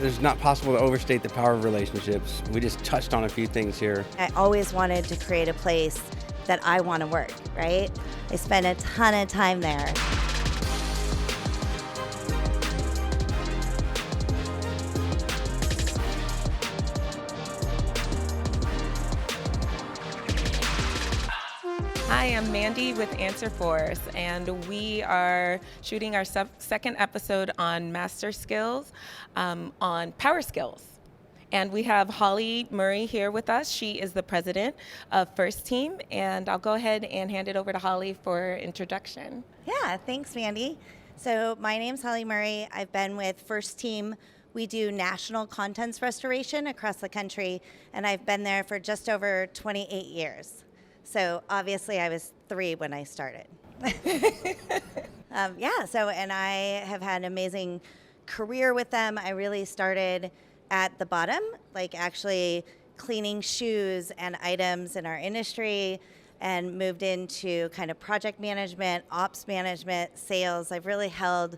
It's not possible to overstate the power of relationships. We just touched on a few things here. I always wanted to create a place that I want to work, right? I spent a ton of time there. Hi, I'm Mandy with Answerforce, and we are shooting our second episode on master skills, on power skills. And we have Holly Murry here with us. She is the president of FRSTeam, and I'll go ahead and hand it over to Holly for introduction. Yeah, thanks, Mandy. So my name's Holly Murry. I've been with FRSTeam. We do national contents restoration across the country, and I've been there for just over 28 years. So obviously I was 3 when I started. And I have had an amazing career with them. I really started at the bottom, like actually cleaning shoes and items in our industry, and moved into kind of project management, ops management, sales. I've really held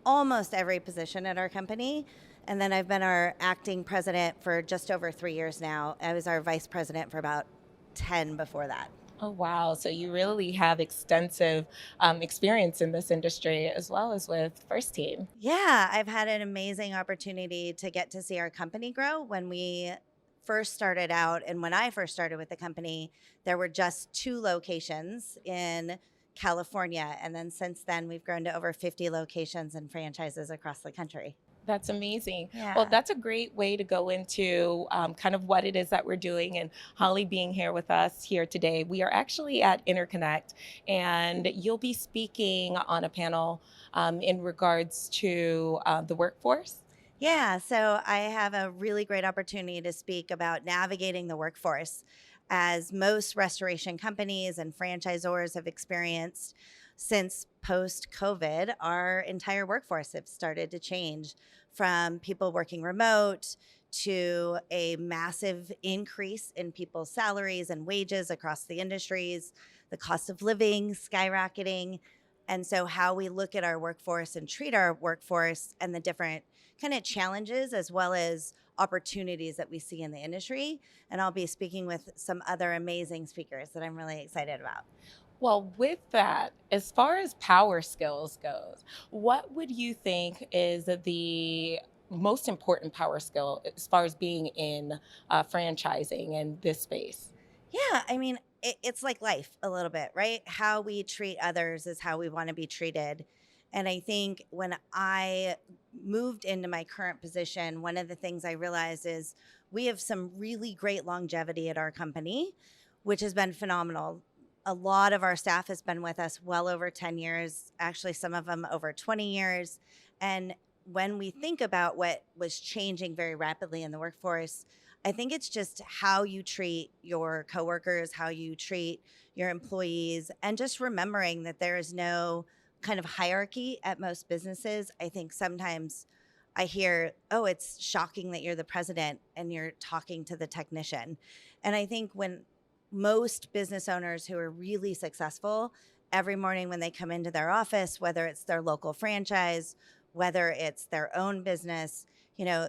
almost every position at our company. And then I've been our acting president for just over 3 years now. I was our vice president for about 10 before that. Oh, wow. So you really have extensive experience in this industry as well as with FRSTeam. Yeah, I've had an amazing opportunity to get to see our company grow. When we first started out, and when I first started with the company, there were just 2 locations in California. And then since then, we've grown to over 50 locations and franchises across the country. That's amazing. Yeah. Well, that's a great way to go into kind of what it is that we're doing. And Holly being here with us here today, we are actually at INTRConnect, and you'll be speaking on a panel in regards to the workforce. Yeah, so I have a really great opportunity to speak about navigating the workforce. As most restoration companies and franchisors have experienced since post-COVID, our entire workforce has started to change, from people working remote to a massive increase in people's salaries and wages across the industries, the cost of living skyrocketing. And so how we look at our workforce and treat our workforce and the different kind of challenges as well as opportunities that we see in the industry. And I'll be speaking with some other amazing speakers that I'm really excited about. Well, with that, as far as power skills goes, what would you think is the most important power skill as far as being in franchising and this space? Yeah, I mean, it's like life a little bit, right? How we treat others is how we want to be treated. And I think when I moved into my current position, one of the things I realized is we have some really great longevity at our company, which has been phenomenal. A lot of our staff has been with us well over 10 years, actually some of them over 20 years. And when we think about what was changing very rapidly in the workforce, I think it's just how you treat your coworkers, how you treat your employees, and just remembering that there is no kind of hierarchy at most businesses. I think sometimes I hear, oh, it's shocking that you're the president and you're talking to the technician. And I think when most business owners who are really successful, every morning when they come into their office, whether it's their local franchise, whether it's their own business, you know,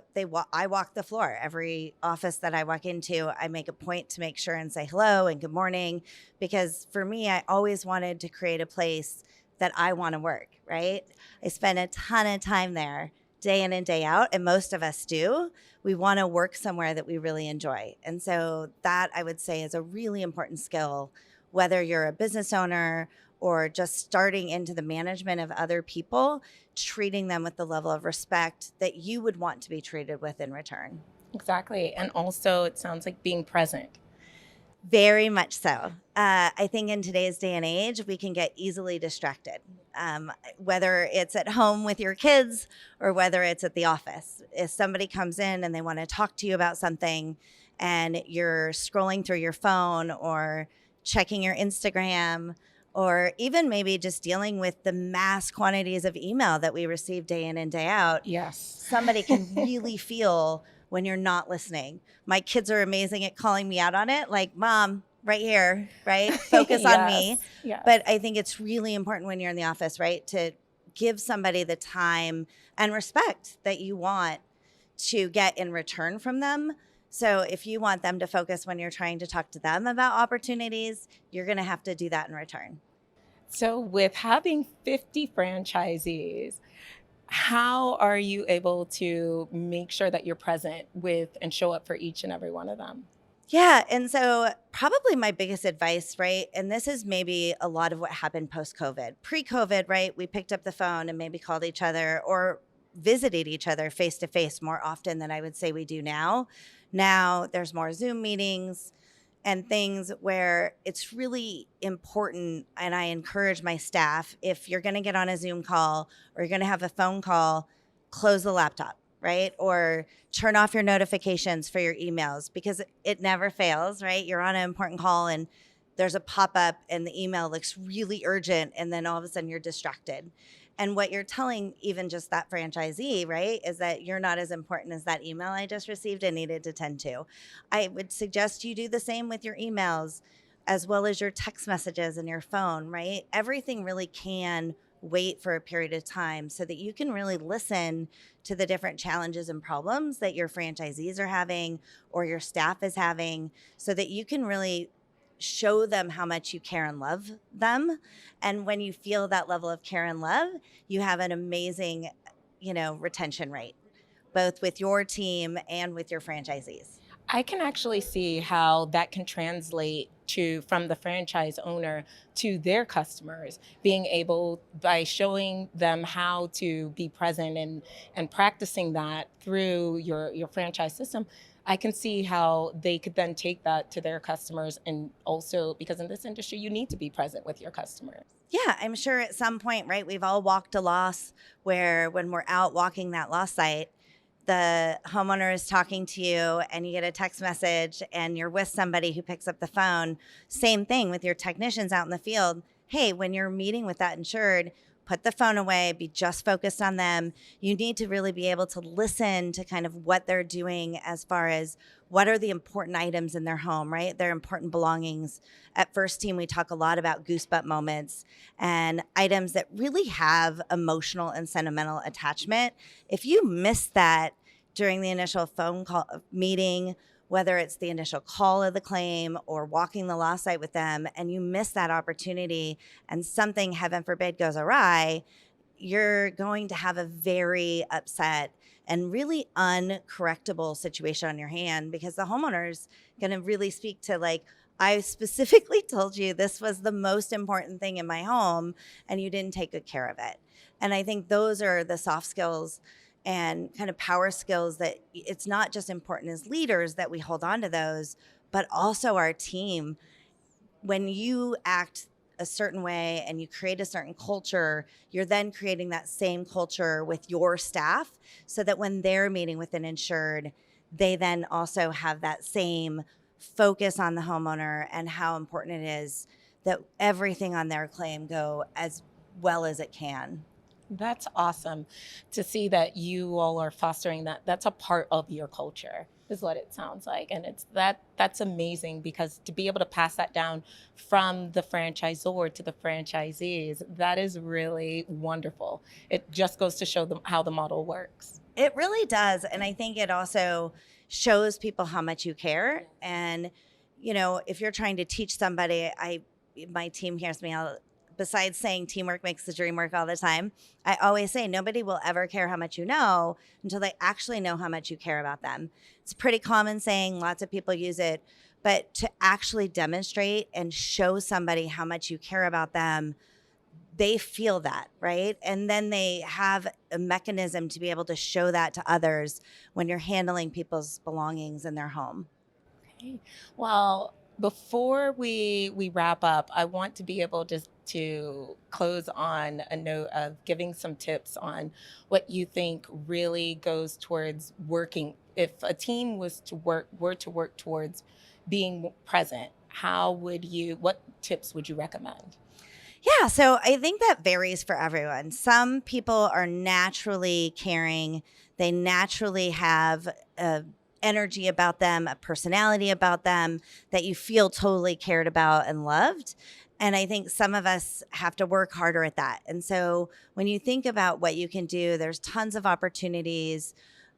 I walk the floor. Every office that I walk into, I make a point to make sure and say hello and good morning, because for me, I always wanted to create a place that I want to work, right? I spend a ton of time there, day in and day out, and most of us do. We want to work somewhere that we really enjoy. And so that, I would say, is a really important skill, whether you're a business owner or just starting into the management of other people, treating them with the level of respect that you would want to be treated with in return. Exactly. And also, it sounds like being present. Very much so. I think in today's day and age, we can get easily distracted, whether it's at home with your kids or whether it's at the office. If somebody comes in and they want to talk to you about something and you're scrolling through your phone or checking your Instagram, or even maybe just dealing with the mass quantities of email that we receive day in and day out, Yes. somebody can really feel when you're not listening. My kids are amazing at calling me out on it, like, Mom, right here, right? Focus on me. Yes. But I think it's really important when you're in the office, right, to give somebody the time and respect that you want to get in return from them. So if you want them to focus when you're trying to talk to them about opportunities, you're going to have to do that in return. So, with having 50 franchisees, how are you able to make sure that you're present with and show up for each and every one of them? Yeah. And so, probably my biggest advice, right? And this is maybe a lot of what happened post COVID. Pre COVID, right? We picked up the phone and maybe called each other or visited each other face to face more often than I would say we do now. Now there's more Zoom meetings and things where it's really important. And I encourage my staff, if you're going to get on a Zoom call or you're going to have a phone call, close the laptop, right? Or turn off your notifications for your emails, because it never fails, right? You're on an important call and there's a pop-up and the email looks really urgent, and then all of a sudden you're distracted. And what you're telling even just that franchisee, right, is that you're not as important as that email I just received and needed to tend to. I would suggest you do the same with your emails as well as your text messages and your phone, right? Everything really can wait for a period of time so that you can really listen to the different challenges and problems that your franchisees are having or your staff is having, so that you can really show them how much you care and love them. And when you feel that level of care and love, you have an amazing, retention rate, both with your team and with your franchisees. I can actually see how that can translate to from the franchise owner to their customers, being able, by showing them how to be present and practicing that through your franchise system. I can see how they could then take that to their customers, and also because in this industry you need to be present with your customers. Yeah, I'm sure at some point, right, we've all walked a loss where when we're out walking that loss site, the homeowner is talking to you and you get a text message and you're with somebody who picks up the phone. Same thing with your technicians out in the field. Hey, when you're meeting with that insured, put the phone away, be just focused on them. You need to really be able to listen to kind of what they're doing as far as what are the important items in their home, right? Their important belongings. At FRSTeam, we talk a lot about goosebump moments and items that really have emotional and sentimental attachment. If you miss that during the initial phone call meeting, whether it's the initial call of the claim or walking the loss site with them, and you miss that opportunity and something, heaven forbid, goes awry, you're going to have a very upset and really uncorrectable situation on your hand, because the homeowner's going to really speak to, like, I specifically told you this was the most important thing in my home and you didn't take good care of it. And I think those are the soft skills and kind of power skills that it's not just important as leaders that we hold on to those, but also our team. When you act a certain way and you create a certain culture, you're then creating that same culture with your staff, so that when they're meeting with an insured, they then also have that same focus on the homeowner and how important it is that everything on their claim go as well as it can. That's awesome to see that you all are fostering that. That's a part of your culture, is what it sounds like. And that's amazing, because to be able to pass that down from the franchisor to the franchisees, that is really wonderful. It just goes to show them how the model works. It really does. And I think it also shows people how much you care. And, if you're trying to teach somebody, my team hears me all. Besides saying teamwork makes the dream work all the time, I always say nobody will ever care how much you know until they actually know how much you care about them. It's a pretty common saying, lots of people use it, but to actually demonstrate and show somebody how much you care about them, they feel that, right? And then they have a mechanism to be able to show that to others when you're handling people's belongings in their home. Okay. Well, before we wrap up, I want to be able to close on a note of giving some tips on what you think really goes towards working. If a team were to work towards being present, what tips would you recommend? Yeah, so I think that varies for everyone. Some people are naturally caring. They naturally have energy about them, a personality about them that you feel totally cared about and loved. And I think some of us have to work harder at that. And so when you think about what you can do, there's tons of opportunities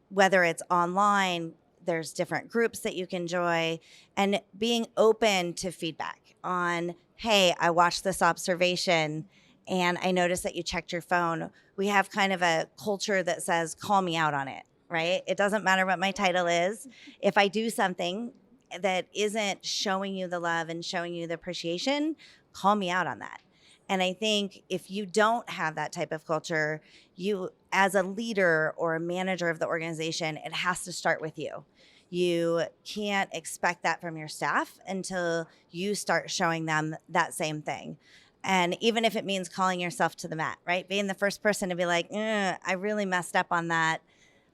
whether it's online, there's different groups that you can join, and being open to feedback on, hey, I watched this observation and I noticed that you checked your phone. We have kind of a culture that says, call me out on it, right? It doesn't matter what my title is. If I do something that isn't showing you the love and showing you the appreciation, call me out on that. And I think if you don't have that type of culture, you, as a leader or a manager of the organization, it has to start with you. You can't expect that from your staff until you start showing them that same thing. And even if it means calling yourself to the mat, right? Being the first person to be like, I really messed up on that.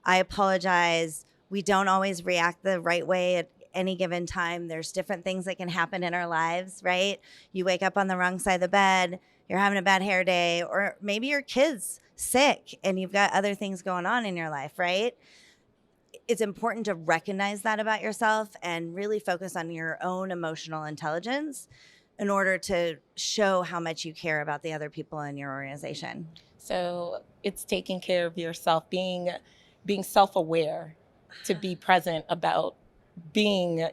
I apologize. We don't always react the right way at any given time. There's different things that can happen in our lives, right? You wake up on the wrong side of the bed, you're having a bad hair day, or maybe your kid's sick and you've got other things going on in your life, right? It's important to recognize that about yourself and really focus on your own emotional intelligence in order to show how much you care about the other people in your organization. So it's taking care of yourself, being self-aware, to be present about being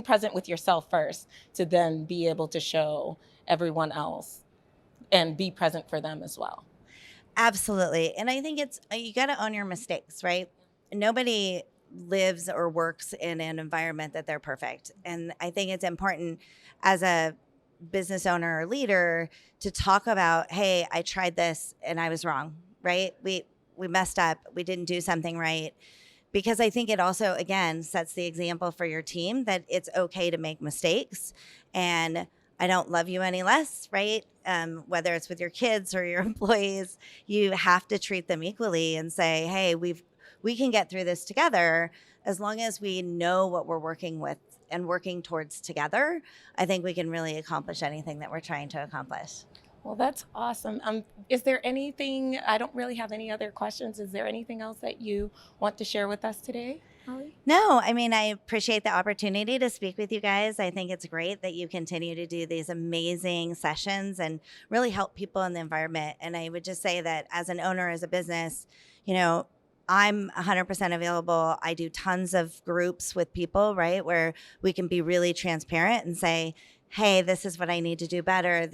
present with yourself first, to then be able to show everyone else and be present for them as well. Absolutely. And I think you got to own your mistakes, right? Nobody lives or works in an environment that they're perfect. And I think it's important as a business owner or leader to talk about, hey, I tried this and I was wrong, right? We messed up. We didn't do something right. Because I think it also, again, sets the example for your team that it's okay to make mistakes. And I don't love you any less, right? Whether it's with your kids or your employees, you have to treat them equally and say, hey, we can get through this together as long as we know what we're working with and working towards together. I think we can really accomplish anything that we're trying to accomplish. Well, that's awesome. Is there anything, I don't really have any other questions. Is there anything else that you want to share with us today, Holly? No, I mean, I appreciate the opportunity to speak with you guys. I think it's great that you continue to do these amazing sessions and really help people in the environment. And I would just say that as an owner, as a business, I'm 100% available. I do tons of groups with people, right, where we can be really transparent and say, hey, this is what I need to do better.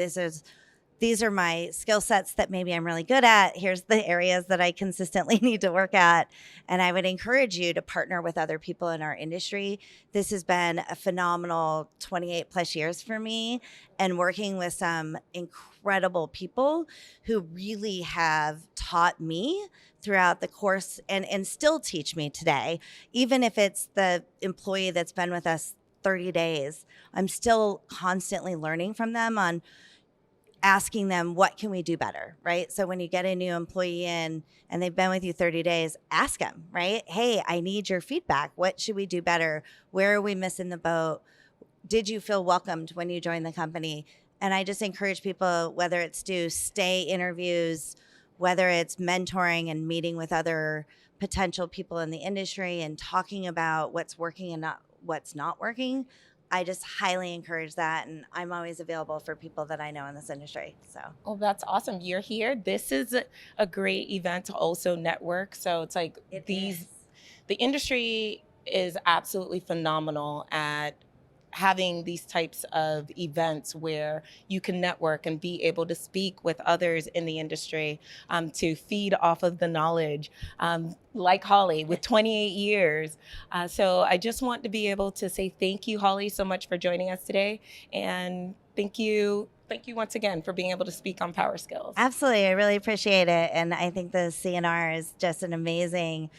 These are my skill sets that maybe I'm really good at. Here's the areas that I consistently need to work at. And I would encourage you to partner with other people in our industry. This has been a phenomenal 28 plus years for me, and working with some incredible people who really have taught me throughout the course and still teach me today. Even if it's the employee that's been with us 30 days, I'm still constantly learning from them on asking them, what can we do better, right? So when you get a new employee in and they've been with you 30 days, ask them, right? Hey, I need your feedback. What should we do better? Where are we missing the boat? Did you feel welcomed when you joined the company? And I just encourage people, whether it's do stay interviews, whether it's mentoring and meeting with other potential people in the industry and talking about what's working and what's not working, I just highly encourage that, and I'm always available for people that I know in this industry. So, oh, that's awesome. You're here. This is a great event to also network. So it's like the industry is absolutely phenomenal at having these types of events where you can network and be able to speak with others in the industry, to feed off of the knowledge, like Holly with 28 years. So I just want to be able to say thank you, Holly, so much for joining us today. And thank you once again for being able to speak on Power Skills. Absolutely. I really appreciate it. And I think the CNR is just an amazing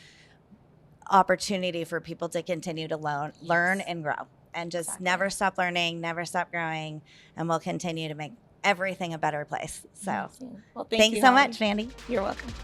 opportunity for people to continue to learn and grow. And just never stop learning, never stop growing, and we'll continue to make everything a better place. So, Well, thanks you, so Holly. much, Mandy. You're welcome.